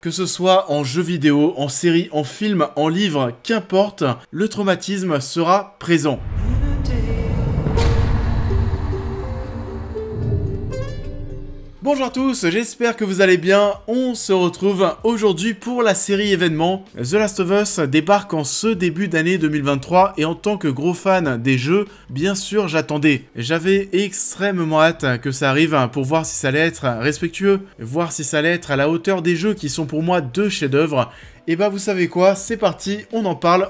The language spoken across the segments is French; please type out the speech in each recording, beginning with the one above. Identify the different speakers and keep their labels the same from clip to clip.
Speaker 1: Que ce soit en jeu vidéo, en série, en film, en livre, qu'importe, le traumatisme sera présent. Bonjour à tous, j'espère que vous allez bien. On se retrouve aujourd'hui pour la série événement. The Last of Us débarque en ce début d'année 2023 et en tant que gros fan des jeux, bien sûr j'attendais. J'avais extrêmement hâte que ça arrive pour voir si ça allait être respectueux, voir si ça allait être à la hauteur des jeux qui sont pour moi deux chefs-d'œuvre. Et bah vous savez quoi, c'est parti, on parle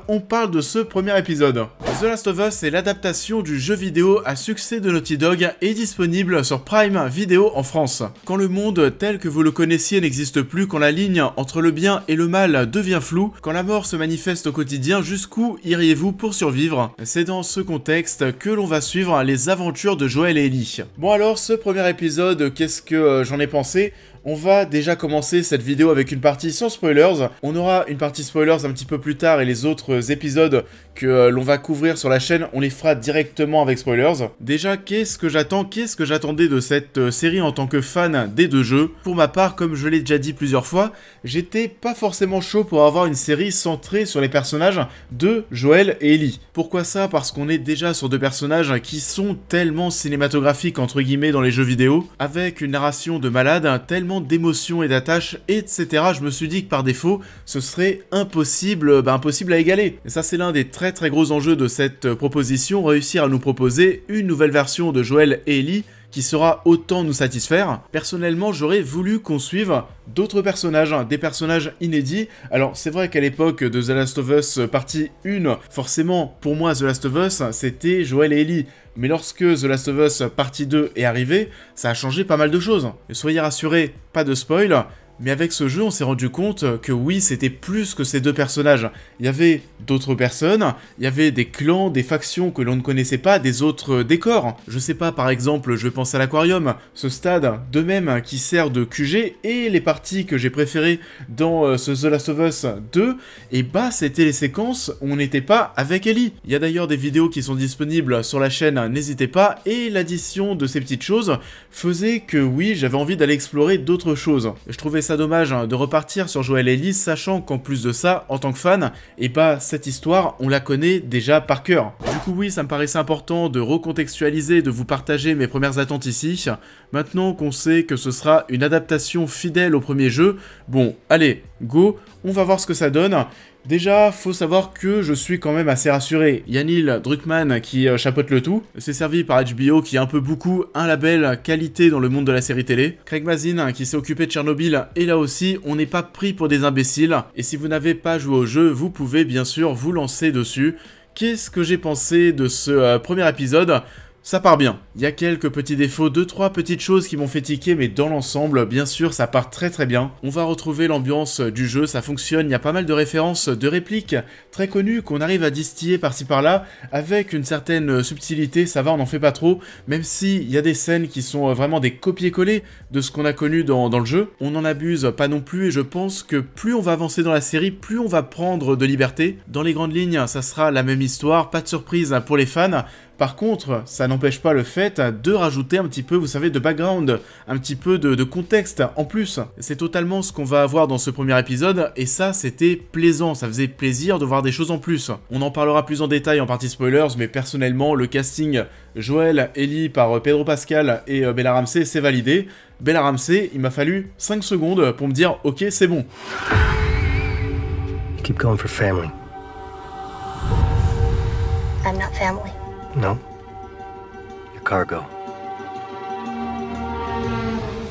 Speaker 1: de ce premier épisode. The Last of Us est l'adaptation du jeu vidéo à succès de Naughty Dog et disponible sur Prime Video en France. Quand le monde tel que vous le connaissiez n'existe plus, quand la ligne entre le bien et le mal devient floue, quand la mort se manifeste au quotidien, jusqu'où iriez-vous pour survivre? C'est dans ce contexte que l'on va suivre les aventures de Joel et Ellie. Bon alors, ce premier épisode, qu'est-ce que j'en ai pensé? On va déjà commencer cette vidéo avec une partie sans spoilers. On aura une partie spoilers un petit peu plus tard et les autres épisodes que l'on va couvrir sur la chaîne, on les fera directement avec spoilers. Déjà, qu'est-ce que j'attendais de cette série en tant que fan des deux jeux? Pour ma part, comme je l'ai déjà dit plusieurs fois, j'étais pas forcément chaud pour avoir une série centrée sur les personnages de Joel et Ellie. Pourquoi ça? Parce qu'on est déjà sur deux personnages qui sont tellement cinématographiques entre guillemets dans les jeux vidéo, avec une narration de malade, tellement d'émotions et d'attaches, etc. Je me suis dit que par défaut, ce serait impossible à égaler. Et ça, c'est l'un des très gros enjeux de cette proposition, réussir à nous proposer une nouvelle version de Joel et Ellie qui saura autant nous satisfaire. Personnellement, j'aurais voulu qu'on suive d'autres personnages, des personnages inédits. Alors, c'est vrai qu'à l'époque de The Last of Us partie 1, forcément, pour moi, The Last of Us, c'était Joel et Ellie. Mais lorsque The Last of Us partie 2 est arrivé, ça a changé pas mal de choses. Et soyez rassurés, pas de spoil, mais avec ce jeu, on s'est rendu compte que oui, c'était plus que ces deux personnages. Il y avait d'autres personnes, il y avait des clans, des factions que l'on ne connaissait pas, des autres décors. Je sais pas, par exemple, je vais penser à l'aquarium, ce stade de même qui sert de QG, et les parties que j'ai préférées dans ce The Last of Us 2, et bah c'était les séquences où on n'était pas avec Ellie. Il y a d'ailleurs des vidéos qui sont disponibles sur la chaîne, n'hésitez pas, et l'addition de ces petites choses faisait que oui, j'avais envie d'aller explorer d'autres choses. Je trouvais ça dommage de repartir sur Joel et Ellie, sachant qu'en plus de ça, en tant que fan, et bah cette histoire, on la connaît déjà par cœur. Du coup oui, ça me paraissait important de recontextualiser, de vous partager mes premières attentes ici. Maintenant qu'on sait que ce sera une adaptation fidèle au premier jeu, bon, allez, go, on va voir ce que ça donne. Déjà, faut savoir que je suis quand même assez rassuré. Il y a Neil Druckmann qui chapeaute le tout. C'est servi par HBO qui est un peu beaucoup un label qualité dans le monde de la série télé. Craig Mazin qui s'est occupé de Tchernobyl, et là aussi, on n'est pas pris pour des imbéciles. Et si vous n'avez pas joué au jeu, vous pouvez bien sûr vous lancer dessus. Qu'est-ce que j'ai pensé de ce premier épisode ? Ça part bien. Il y a quelques petits défauts, 2-3 petites choses qui m'ont fait tiquer, mais dans l'ensemble, bien sûr, ça part très bien. On va retrouver l'ambiance du jeu, ça fonctionne, il y a pas mal de références, de répliques très connues qu'on arrive à distiller par-ci par-là, avec une certaine subtilité, ça va, on n'en fait pas trop, même s'il y a des scènes qui sont vraiment des copier-coller de ce qu'on a connu dans le jeu. On n'en abuse pas non plus, et je pense que plus on va avancer dans la série, plus on va prendre de liberté. Dans les grandes lignes, ça sera la même histoire, pas de surprise pour les fans. Par contre, ça n'empêche pas le fait de rajouter un petit peu, vous savez, de background, un petit peu de contexte en plus. C'est totalement ce qu'on va avoir dans ce premier épisode, et ça, c'était plaisant, ça faisait plaisir de voir des choses en plus. On en parlera plus en détail en partie spoilers, mais personnellement, le casting Joel, Ellie par Pedro Pascal et Bella Ramsey, c'est validé. Bella Ramsey, il m'a fallu 5 secondes pour me dire « Ok, c'est bon ».
Speaker 2: You keep going for family.
Speaker 3: I'm not family.
Speaker 2: No. Your cargo.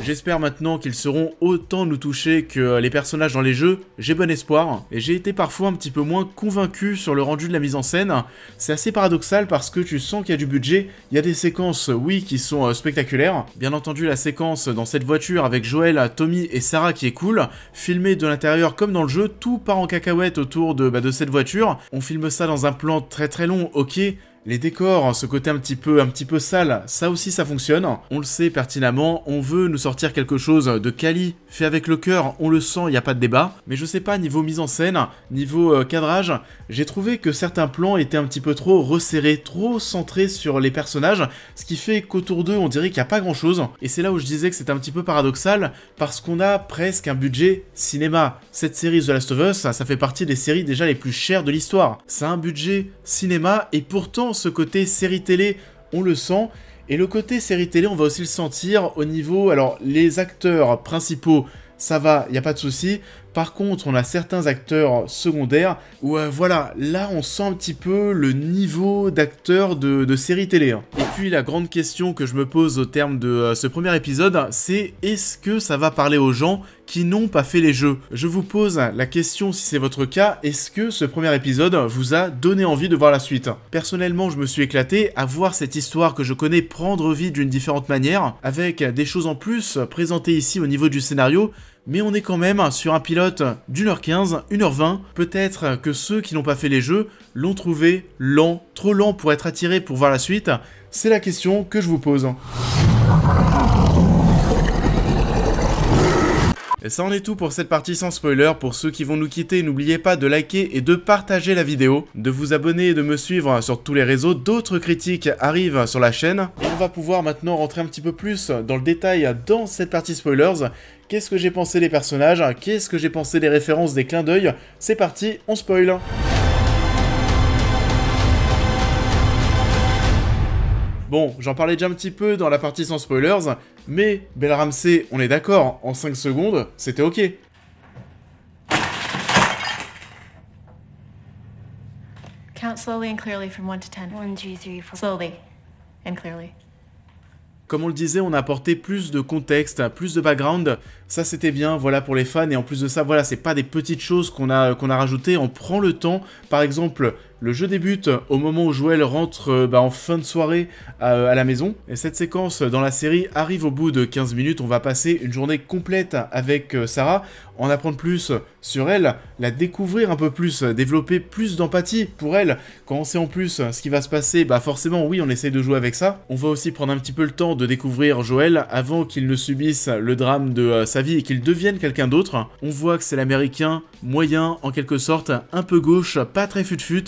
Speaker 1: J'espère maintenant qu'ils seront autant nous toucher que les personnages dans les jeux, j'ai bon espoir, et j'ai été parfois un petit peu moins convaincu sur le rendu de la mise en scène. C'est assez paradoxal parce que tu sens qu'il y a du budget, il y a des séquences, oui, qui sont spectaculaires. Bien entendu, la séquence dans cette voiture avec Joel, Tommy et Sarah qui est cool, filmée de l'intérieur comme dans le jeu, tout part en cacahuète autour de cette voiture. On filme ça dans un plan très long, ok, Les décors, ce côté un petit peu sale, ça aussi ça fonctionne. On le sait pertinemment, on veut nous sortir quelque chose de quali, fait avec le cœur, on le sent, il n'y a pas de débat. Mais je sais pas, niveau mise en scène, niveau cadrage, j'ai trouvé que certains plans étaient un petit peu trop resserrés, trop centrés sur les personnages, ce qui fait qu'autour d'eux, on dirait qu'il n'y a pas grand chose. Et c'est là où je disais que c'est un petit peu paradoxal, parce qu'on a presque un budget cinéma. Cette série The Last of Us, ça fait partie des séries déjà les plus chères de l'histoire. Ça a un budget cinéma, et pourtant ce côté série télé, on le sent. Et le côté série télé, on va aussi le sentir au niveau... Alors, les acteurs principaux, ça va, il n'y a pas de souci. Par contre, on a certains acteurs secondaires où, voilà, là, on sent un petit peu le niveau d'acteur de série télé. Et puis, la grande question que je me pose au terme de ce premier épisode, c'est est-ce que ça va parler aux gens qui n'ont pas fait les jeux? Je vous pose la question, si c'est votre cas, est-ce que ce premier épisode vous a donné envie de voir la suite? Personnellement, je me suis éclaté à voir cette histoire que je connais prendre vie d'une différente manière, avec des choses en plus présentées ici au niveau du scénario, mais on est quand même sur un pilote d'1h15, 1h20, peut-être que ceux qui n'ont pas fait les jeux l'ont trouvé lent, trop lent pour être attirés pour voir la suite. C'est la question que je vous pose. Et ça en est tout pour cette partie sans spoiler. Pour ceux qui vont nous quitter, n'oubliez pas de liker et de partager la vidéo, de vous abonner et de me suivre sur tous les réseaux. D'autres critiques arrivent sur la chaîne. Et on va pouvoir maintenant rentrer un petit peu plus dans le détail dans cette partie spoilers. Qu'est-ce que j'ai pensé des personnages? Qu'est-ce que j'ai pensé des références, des clins d'œil? C'est parti, on spoil. Bon, j'en parlais déjà un petit peu dans la partie sans spoilers, mais Bella Ramsey, on est d'accord, en 5 secondes, c'était ok.
Speaker 3: Count slowly and clearly from 1 to 10. 1, 2, 3, 4. Slowly and clearly.
Speaker 1: Comme on le disait, on a apporté plus de contexte, plus de background, ça c'était bien, voilà, pour les fans, et en plus de ça, voilà, c'est pas des petites choses qu'on a rajoutées, on prend le temps. Par exemple, le jeu débute au moment où Joel rentre en fin de soirée à la maison, et cette séquence dans la série arrive au bout de 15 minutes, on va passer une journée complète avec Sarah, en apprendre plus sur elle, la découvrir un peu plus, développer plus d'empathie pour elle. Quand on sait en plus ce qui va se passer, bah forcément oui, on essaye de jouer avec ça. On va aussi prendre un petit peu le temps de découvrir Joel avant qu'il ne subisse le drame de sa vie et qu'il devienne quelqu'un d'autre. On voit que c'est l'américain moyen, en quelque sorte, un peu gauche, pas très fut-fut.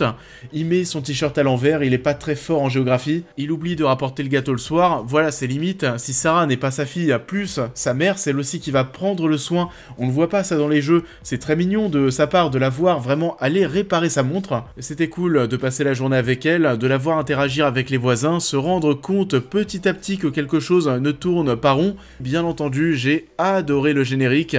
Speaker 1: Il met son t-shirt à l'envers, il est pas très fort en géographie, il oublie de rapporter le gâteau le soir, voilà ses limites. Si Sarah n'est pas sa fille, plus sa mère, c'est elle aussi qui va prendre le soin. On ne voit pas ça dans les jeux, c'est très mignon de sa part de la voir vraiment aller réparer sa montre. C'était cool de passer la journée avec elle, de la voir interagir avec les voisins, se rendre compte petit à petit que quelque chose ne tourne pas rond. Bien entendu, j'ai adoré le générique.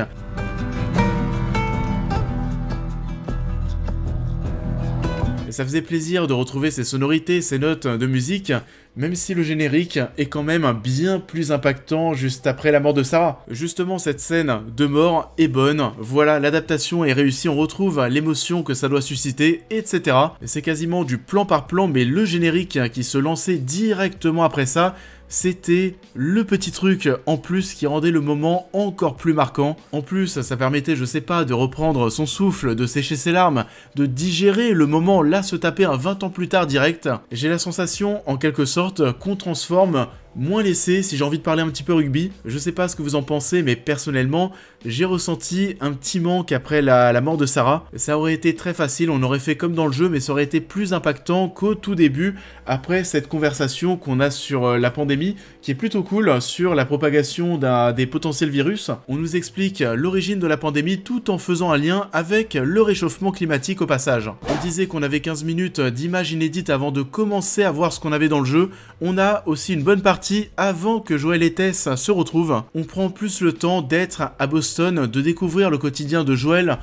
Speaker 1: Et ça faisait plaisir de retrouver ces sonorités, ces notes de musique, même si le générique est quand même bien plus impactant juste après la mort de Sarah. Justement, cette scène de mort est bonne, voilà, l'adaptation est réussie, on retrouve l'émotion que ça doit susciter, etc. Et c'est quasiment du plan par plan, mais le générique qui se lançait directement après ça, c'était le petit truc en plus qui rendait le moment encore plus marquant. En plus, ça permettait, je sais pas, de reprendre son souffle, de sécher ses larmes, de digérer le moment, là se taper un 20 ans plus tard direct. J'ai la sensation, en quelque sorte, qu'on transforme moins laissé, si j'ai envie de parler un petit peu rugby. Je sais pas ce que vous en pensez, mais personnellement, j'ai ressenti un petit manque après la mort de Sarah. Ça aurait été très facile, on aurait fait comme dans le jeu, mais ça aurait été plus impactant qu'au tout début, après cette conversation qu'on a sur la pandémie, qui est plutôt cool, sur la propagation des potentiels virus. On nous explique l'origine de la pandémie tout en faisant un lien avec le réchauffement climatique au passage. On disait qu'on avait 15 minutes d'images inédites avant de commencer à voir ce qu'on avait dans le jeu. On a aussi une bonne partie avant que Joel et Tess se retrouvent. On prend plus le temps d'être à Boston, de découvrir le quotidien de Joel.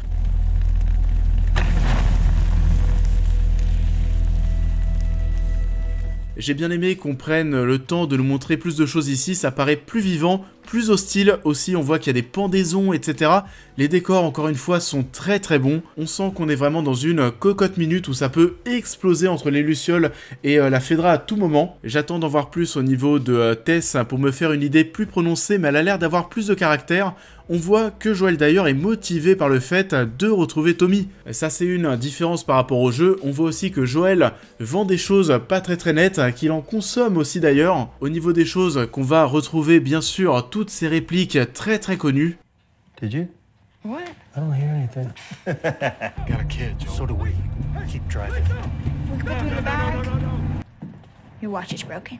Speaker 1: J'ai bien aimé qu'on prenne le temps de nous montrer plus de choses ici, ça paraît plus vivant, plus hostile aussi, on voit qu'il y a des pendaisons, etc. Les décors, encore une fois, sont très très bons. On sent qu'on est vraiment dans une cocotte minute où ça peut exploser entre les lucioles et la Fedra à tout moment. J'attends d'en voir plus au niveau de Tess pour me faire une idée plus prononcée, mais elle a l'air d'avoir plus de caractère. On voit que Joel d'ailleurs est motivé par le fait de retrouver Tommy. Ça c'est une différence par rapport au jeu. On voit aussi que Joel vend des choses pas très nettes, qu'il en consomme aussi d'ailleurs. Au niveau des choses qu'on va retrouver bien sûr toutes ces répliques très connues.
Speaker 2: Did you?
Speaker 3: What?
Speaker 2: I don't hear anything. Got a kid, Joe. So do we. Keep driving.
Speaker 3: We can put you in the back. Your watch is broken.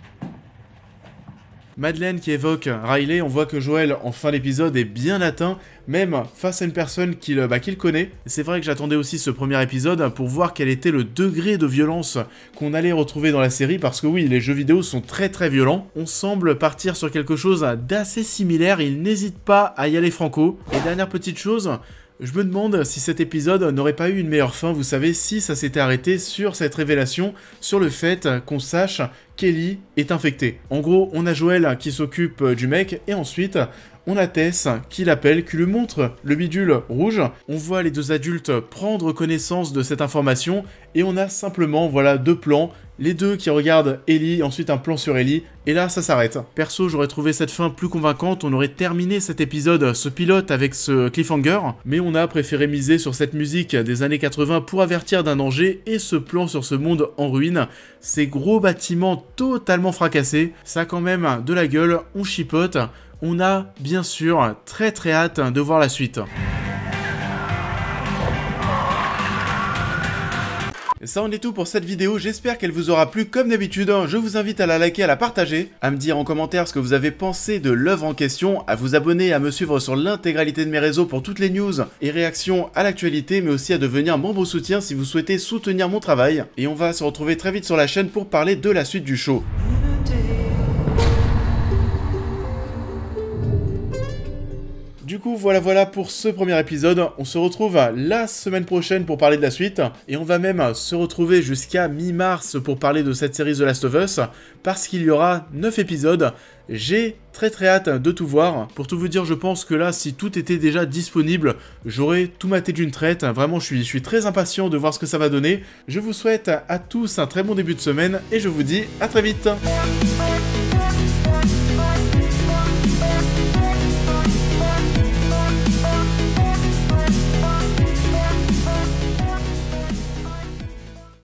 Speaker 1: Madeleine qui évoque Riley, on voit que Joel en fin d'épisode est bien atteint, même face à une personne qu'il connaît. C'est vrai que j'attendais aussi ce premier épisode pour voir quel était le degré de violence qu'on allait retrouver dans la série, parce que oui, les jeux vidéo sont très violents. On semble partir sur quelque chose d'assez similaire, il n'hésite pas à y aller franco. Et dernière petite chose, je me demande si cet épisode n'aurait pas eu une meilleure fin, vous savez, si ça s'était arrêté sur cette révélation, sur le fait qu'on sache qu'Ellie est infectée. En gros, on a Joel qui s'occupe du mec, et ensuite, on a Tess qui l'appelle, qui lui montre le bidule rouge. On voit les deux adultes prendre connaissance de cette information, et on a simplement, voilà, deux plans. Les deux qui regardent Ellie, ensuite un plan sur Ellie, et là ça s'arrête. Perso, j'aurais trouvé cette fin plus convaincante, on aurait terminé cet épisode, ce pilote avec ce cliffhanger, mais on a préféré miser sur cette musique des années 80 pour avertir d'un danger, et ce plan sur ce monde en ruine, ces gros bâtiments totalement fracassés, ça a quand même de la gueule, on chipote, on a bien sûr très hâte de voir la suite. Ça en est tout pour cette vidéo, j'espère qu'elle vous aura plu comme d'habitude, je vous invite à la liker, à la partager, à me dire en commentaire ce que vous avez pensé de l'œuvre en question, à vous abonner, à me suivre sur l'intégralité de mes réseaux pour toutes les news et réactions à l'actualité, mais aussi à devenir membre soutien si vous souhaitez soutenir mon travail. Et on va se retrouver très vite sur la chaîne pour parler de la suite du show. Du coup, voilà pour ce premier épisode. On se retrouve la semaine prochaine pour parler de la suite. Et on va même se retrouver jusqu'à mi-mars pour parler de cette série The Last of Us, parce qu'il y aura 9 épisodes. J'ai très hâte de tout voir. Pour tout vous dire, je pense que là, si tout était déjà disponible, j'aurais tout maté d'une traite. Vraiment, je suis très impatient de voir ce que ça va donner. Je vous souhaite à tous un très bon début de semaine, et je vous dis à très vite.